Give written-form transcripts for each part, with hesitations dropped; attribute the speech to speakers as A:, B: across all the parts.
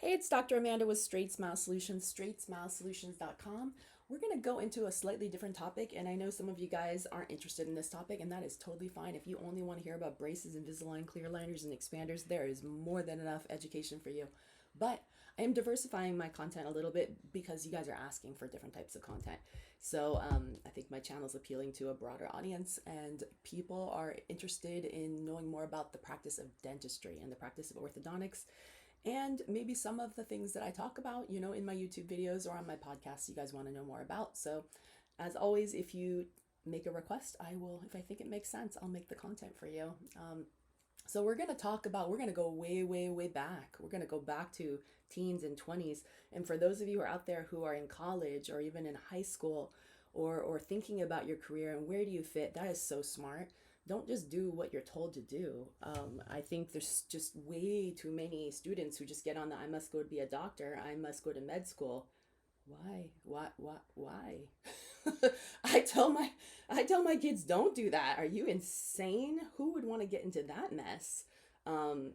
A: Hey, it's Dr. Amanda with Straightsmile Solutions, straightsmilesolutions.com. We're going to go into a slightly different topic, and I know some of you guys aren't interested in this topic, and that is totally fine. If you only want to hear about braces, Invisalign, clear aligners, and expanders, there is more than enough education for you. But I am diversifying my content a little bit because you guys are asking for different types of content. So I think my channel is appealing to a broader audience, and people are interested in knowing more about the practice of dentistry and the practice of orthodontics and maybe some of the things that I talk about, in my YouTube videos or on my podcast, you guys want to know more about. So, as always, if you make a request, I will, if I think it makes sense, I'll make the content for you. So, we're going to talk about, we're going to go way, way, way back. We're going to go back to teens and 20s. And for those of you who are out there who are in college or even in high school or thinking about your career and where do you fit, that is so smart. Don't just do what you're told to do. I think there's just way too many students who just get on the I must go to be a doctor, I must go to med school. Why? Why? I tell my kids don't do that. Are you insane? Who would want to get into that mess? Um,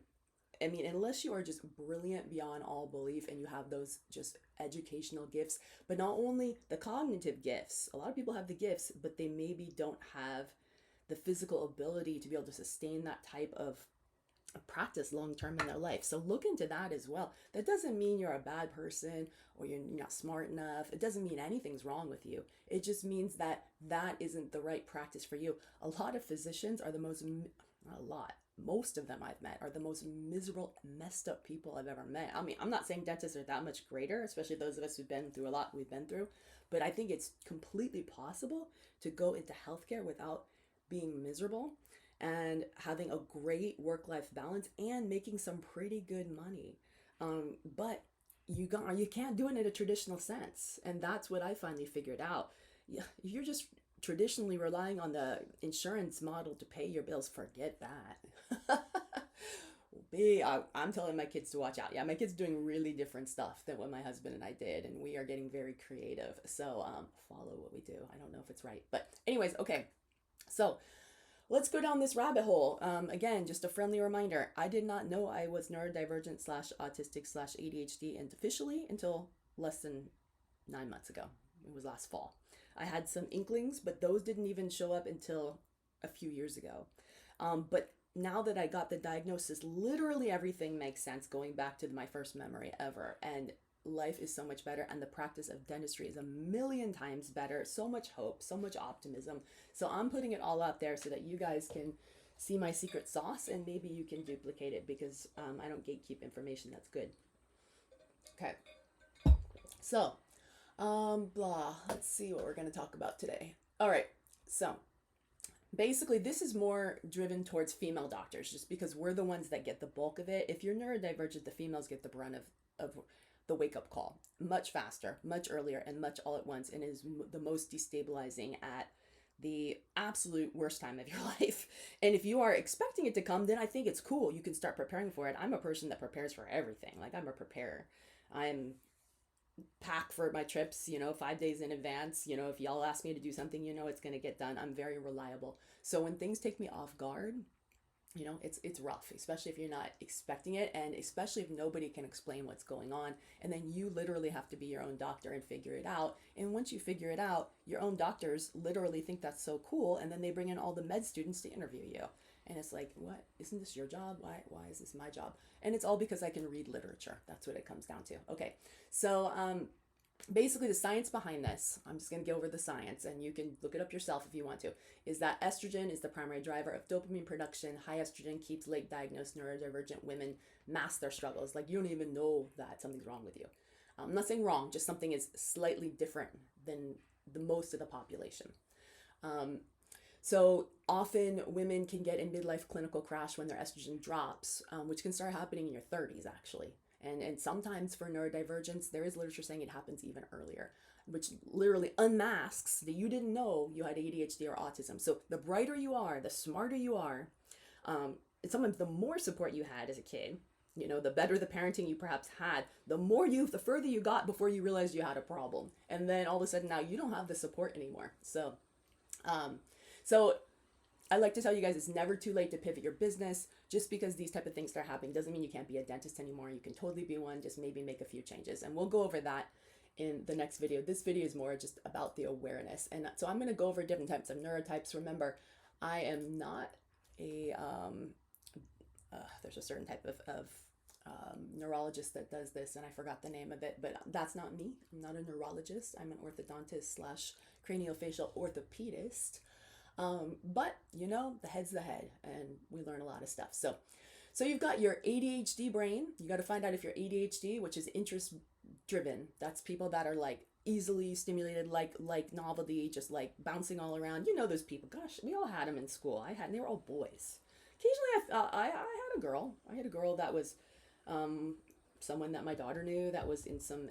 A: I mean, unless you are just brilliant beyond all belief and you have those just educational gifts, but not only the cognitive gifts. A lot of people have the gifts, but they maybe don't have the physical ability to be able to sustain that type of practice long term in their life. So look into that as well. That doesn't mean you're a bad person or you're not smart enough. It doesn't mean anything's wrong with you. It just means that that isn't the right practice for you. A lot of physicians are the most, not a lot, most of them I've met are the most miserable, messed up people I've ever met. I mean, I'm not saying dentists are that much greater, especially those of us who've been through a lot we've been through, but I think it's completely possible to go into healthcare without being miserable and having a great work-life balance and making some pretty good money. But you can't do it in a traditional sense, and that's what I finally figured out. You're just traditionally relying on the insurance model to pay your bills. Forget that. I'm telling my kids to watch out. Yeah, my kids doing really different stuff than what my husband and I did, and we are getting very creative. So follow what we do. I don't know if it's right, but anyways, okay. So let's go down this rabbit hole. Again, just a friendly reminder, I did not know I was neurodivergent slash autistic slash ADHD and officially until less than 9 months ago. It was last fall. I had some inklings, but those didn't even show up until a few years ago. But now that I got the diagnosis, literally everything makes sense going back to my first memory ever. And life is so much better, and the practice of dentistry is a million times better. So much hope, so much optimism. So I'm putting it all out there so that you guys can see my secret sauce and maybe you can duplicate it because I don't gatekeep information that's good. Okay, so let's see what we're going to talk about today. All right, so basically this is more driven towards female doctors just because we're the ones that get the bulk of it. If you're neurodivergent, the females get the brunt of the wake-up call much faster, much earlier, and much all at once, and is the most destabilizing at the absolute worst time of your life. And if you are expecting it to come, then I think it's cool. You can start preparing for it. I'm a person that prepares for everything. Like, I'm a preparer. I'm pack for my trips, 5 days in advance. If y'all ask me to do something, it's going to get done. I'm very reliable. So when things take me off guard, it's rough, especially if you're not expecting it, and especially if nobody can explain what's going on, and then you literally have to be your own doctor and figure it out. And once you figure it out, your own doctors literally think that's so cool, and then they bring in all the med students to interview you, and it's like, what, isn't this your job? Why is this my job? And it's all because I can read literature. That's what it comes down to. Okay, so basically the science behind this, I'm just going to go over the science and you can look it up yourself if you want to, is that estrogen is the primary driver of dopamine production. High estrogen keeps late diagnosed neurodivergent women mask their struggles. Like, you don't even know that something's wrong with you. I'm not saying wrong, just something is slightly different than the most of the population. So often women can get in midlife clinical crash when their estrogen drops, which can start happening in your 30s actually. And sometimes for neurodivergence, there is literature saying it happens even earlier, which literally unmasks that you didn't know you had ADHD or autism. So the brighter you are, the smarter you are, and sometimes the more support you had as a kid, the better the parenting you perhaps had, the further you got before you realized you had a problem. And then all of a sudden now you don't have the support anymore. So I like to tell you guys it's never too late to pivot your business. just because these type of things start happening doesn't mean you can't be a dentist anymore. You can totally be one, just maybe make a few changes. And we'll go over that in the next video. This video is more just about the awareness. And so I'm going to go over different types of neurotypes. Remember, I am not a, there's a certain type of neurologist that does this, and I forgot the name of it, but that's not me. I'm not a neurologist. I'm an orthodontist slash craniofacial orthopedist. But you know, the head's the head, and we learn a lot of stuff. So you've got your ADHD brain. You got to find out if you're ADHD, which is interest driven. That's people that are like easily stimulated, like novelty, just like bouncing all around. You know those people. Gosh, we all had them in school. They were all boys. Occasionally, I had a girl. I had a girl that was someone that my daughter knew that was in some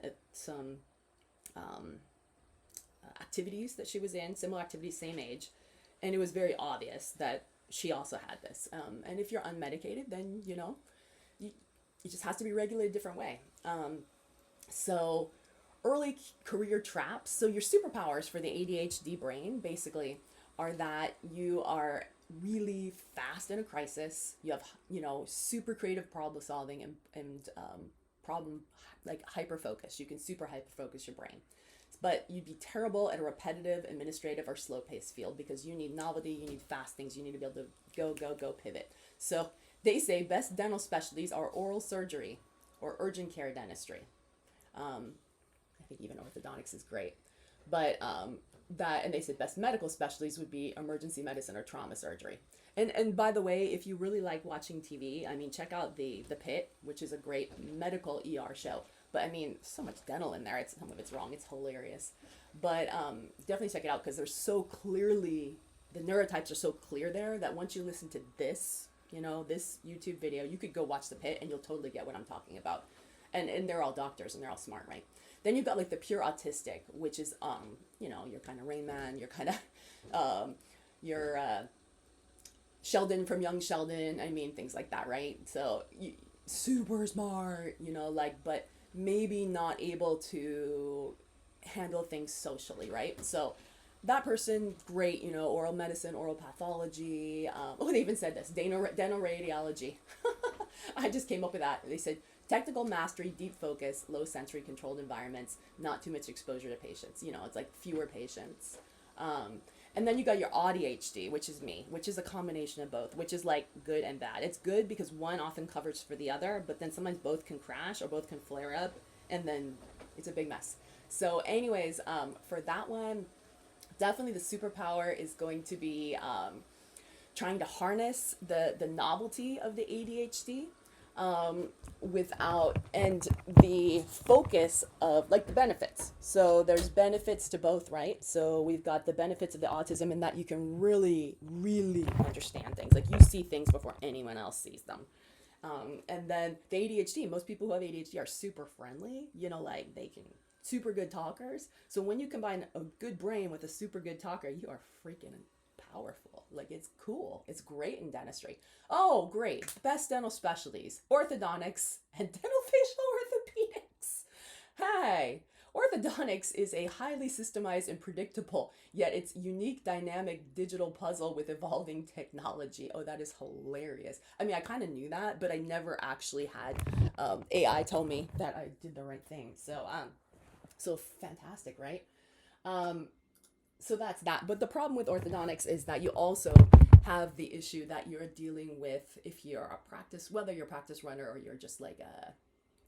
A: activities that she was in, similar activities, same age. And it was very obvious that she also had this. And if you're unmedicated, then, you know, it just has to be regulated a different way. So early career traps. So your superpowers for the ADHD brain basically are that you are really fast in a crisis. You have, you know, super creative problem solving and problem like hyper focus. You can super hyper focus your brain. But you'd be terrible at a repetitive, administrative, or slow-paced field because you need novelty, you need fast things, you need to be able to go, pivot. So they say best dental specialties are oral surgery or urgent care dentistry. I think even orthodontics is great. But and they said best medical specialties would be emergency medicine or trauma surgery. And by the way, if you really like watching TV, I mean, check out The Pit, which is a great medical ER show. But I mean, so much dental in there. Some of it's wrong. It's hilarious. But definitely check it out because they're so clearly, the neurotypes are so clear there that once you listen to this, you know, this YouTube video, you could go watch The Pit and you'll totally get what I'm talking about. And they're all doctors and they're all smart, right? Then you've got like the pure autistic, which is, you know, you're kind of Rain Man, you're kind of, you're Sheldon from Young Sheldon. I mean, things like that, right? So super smart, you know, like, but maybe not able to handle things socially, right? So that person, great, you know, oral medicine, oral pathology. They even said this, dental radiology. I just came up with that. They said technical mastery, deep focus, low sensory controlled environments, not too much exposure to patients. You know, it's like fewer patients. And then you got your ADHD, which is me, which is a combination of both, which is like good and bad. It's good because one often covers for the other, but then sometimes both can crash or both can flare up, and then it's a big mess. So anyways, for that one, definitely the superpower is going to be trying to harness the novelty of the ADHD without, and the focus of like the benefits. So there's benefits to both, right? So we've got the benefits of the autism in that you can really, really understand things. Like you see things before anyone else sees them. And then the ADHD, most people who have ADHD are super friendly, you know, like they can super good talkers. So when you combine a good brain with a super good talker, you are freaking powerful. Like it's cool. It's great in dentistry. Oh, great. Best dental specialties, orthodontics and dental facial orthopedics. Hey, orthodontics is a highly systemized and predictable, yet it's unique, dynamic digital puzzle with evolving technology. Oh, that is hilarious. I mean, I kind of knew that, but I never actually had AI tell me that I did the right thing. So fantastic, right? So that's that. But the problem with orthodontics is that you also have the issue that you're dealing with if you're a practice, whether you're a practice runner or you're just like a,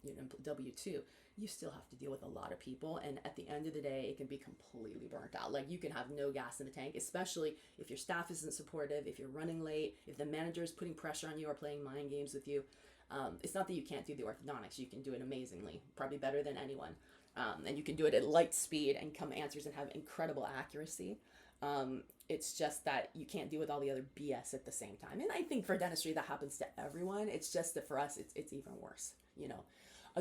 A: you know, W-2, you still have to deal with a lot of people. And at the end of the day, it can be completely burnt out. Like you can have no gas in the tank, especially if your staff isn't supportive, if you're running late, if the manager is putting pressure on you or playing mind games with you. It's not that you can't do the orthodontics. You can do it amazingly, probably better than anyone. And you can do it at light speed and come answers and have incredible accuracy. It's just that you can't deal with all the other BS at the same time. And I think for dentistry, that happens to everyone. It's just that for us, it's even worse, you know,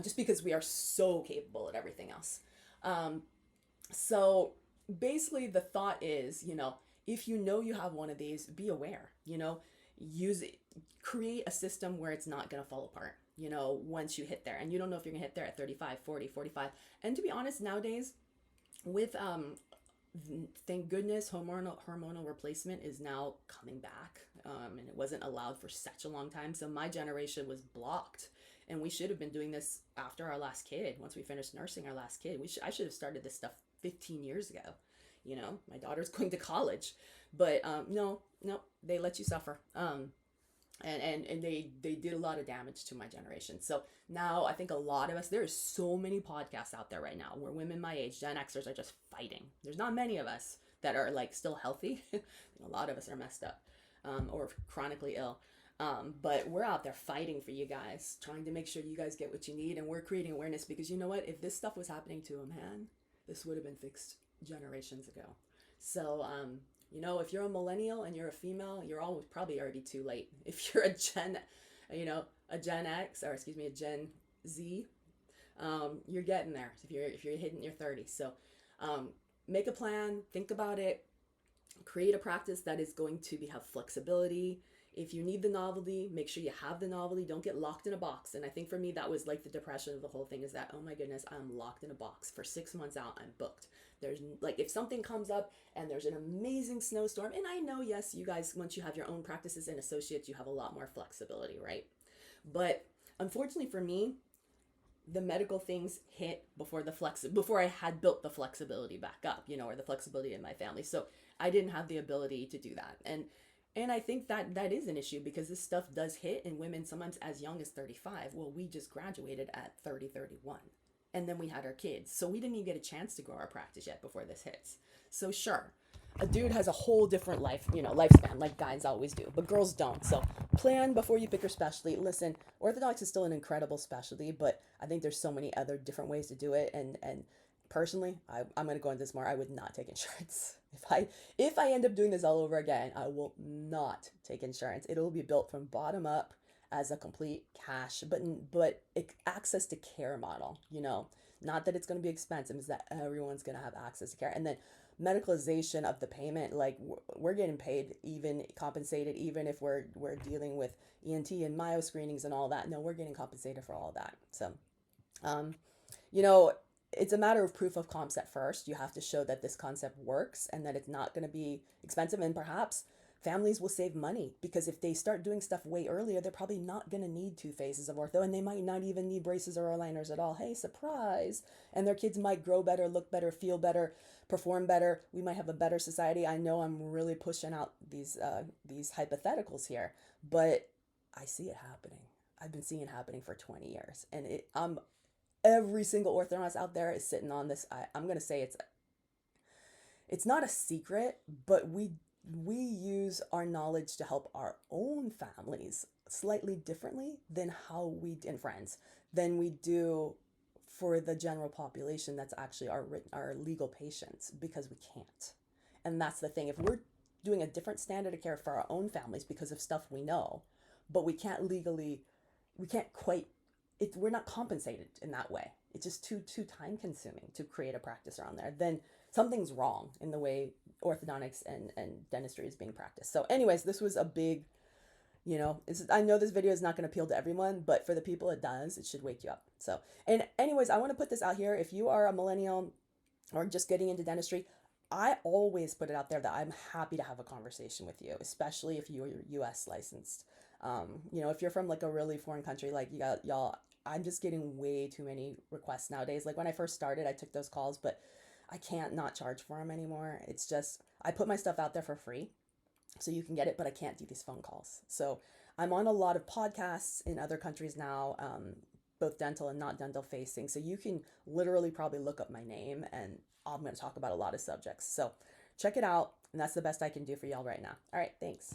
A: just because we are so capable at everything else. So basically the thought is, you know, if you know you have one of these, be aware, you know, use it, create a system where it's not going to fall apart, you know, once you hit there. And you don't know if you're going to hit there at 35, 40, 45. And to be honest, nowadays with, thank goodness hormonal replacement is now coming back. and it wasn't allowed for such a long time. So my generation was blocked, and we should have been doing this after our last kid. Once we finished nursing our last kid, I should have started this stuff 15 years ago. You know, my daughter's going to college, but no, they let you suffer. And they did a lot of damage to my generation. So now I think a lot of us, there's so many podcasts out there right now where women my age, Gen Xers, are just fighting. There's not many of us that are like still healthy. A lot of us are messed up, or chronically ill. But we're out there fighting for you guys, trying to make sure you guys get what you need. And we're creating awareness because you know what? If this stuff was happening to a man, this would have been fixed generations ago. So, you know, if you're a millennial and you're a female, you're probably already too late. If you're a Gen X, or excuse me, a Gen Z, you're getting there. If you're hitting your 30s. So, make a plan, think about it, create a practice that is going to have flexibility. If you need the novelty, make sure you have the novelty. Don't get locked in a box. And I think for me, that was like the depression of the whole thing, is that, oh my goodness, I'm locked in a box. For 6 months out, I'm booked. There's like, if something comes up and there's an amazing snowstorm, and I know, yes, you guys, once you have your own practices and associates, you have a lot more flexibility, right? But unfortunately for me, the medical things hit before I had built the flexibility back up, you know, or the flexibility in my family. So I didn't have the ability to do that. And I think that is an issue, because this stuff does hit in women sometimes as young as 35. Well, we just graduated at 30, 31. And then we had our kids. So we didn't even get a chance to grow our practice yet before this hits. So sure, a dude has a whole different lifespan, like guys always do, but girls don't. So plan before you pick your specialty. Listen, orthodontics is still an incredible specialty, but I think there's so many other different ways to do it. And personally, I'm going to go into this more. I would not take insurance. If I end up doing this all over again, I will not take insurance. It'll be built from bottom up as a complete cash, but access to care model, you know, not that it's going to be expensive, is that everyone's going to have access to care. And then medicalization of the payment, like we're getting paid, even compensated, even if we're dealing with ENT and myo screenings and all that. No, we're getting compensated for all that. So, you know, it's a matter of proof of concept first. You have to show that this concept works and that it's not going to be expensive, and perhaps families will save money, because if they start doing stuff way earlier, they're probably not going to need 2 phases of ortho, and they might not even need braces or aligners at all. Hey, surprise. And their kids might grow better, look better, feel better, perform better. We might have a better society. I know I'm really pushing out these hypotheticals here, but I see it happening. I've been seeing it happening for 20 years, and every single orthodontist out there is sitting on this. I'm going to say it's not a secret, but we use our knowledge to help our own families slightly differently than and friends than we do for the general population that's actually our legal patients, because we can't. And that's the thing. If we're doing a different standard of care for our own families because of stuff we know, but we can't quite, we're not compensated in that way. It's just too time consuming to create a practice around there. Then something's wrong in the way orthodontics and dentistry is being practiced. So anyways, this was a big, you know, I know this video is not going to appeal to everyone, but for the people it does, it should wake you up. So, and anyways, I want to put this out here. If you are a millennial or just getting into dentistry, I always put it out there that I'm happy to have a conversation with you, especially if you're US licensed. You know, if you're from like a really foreign country, like y'all, I'm just getting way too many requests nowadays. Like when I first started, I took those calls, but I can't not charge for them anymore. It's just, I put my stuff out there for free so you can get it, but I can't do these phone calls. So I'm on a lot of podcasts in other countries now, both dental and not dental facing. So you can literally probably look up my name, and I'm going to talk about a lot of subjects. So check it out. And that's the best I can do for y'all right now. All right. Thanks.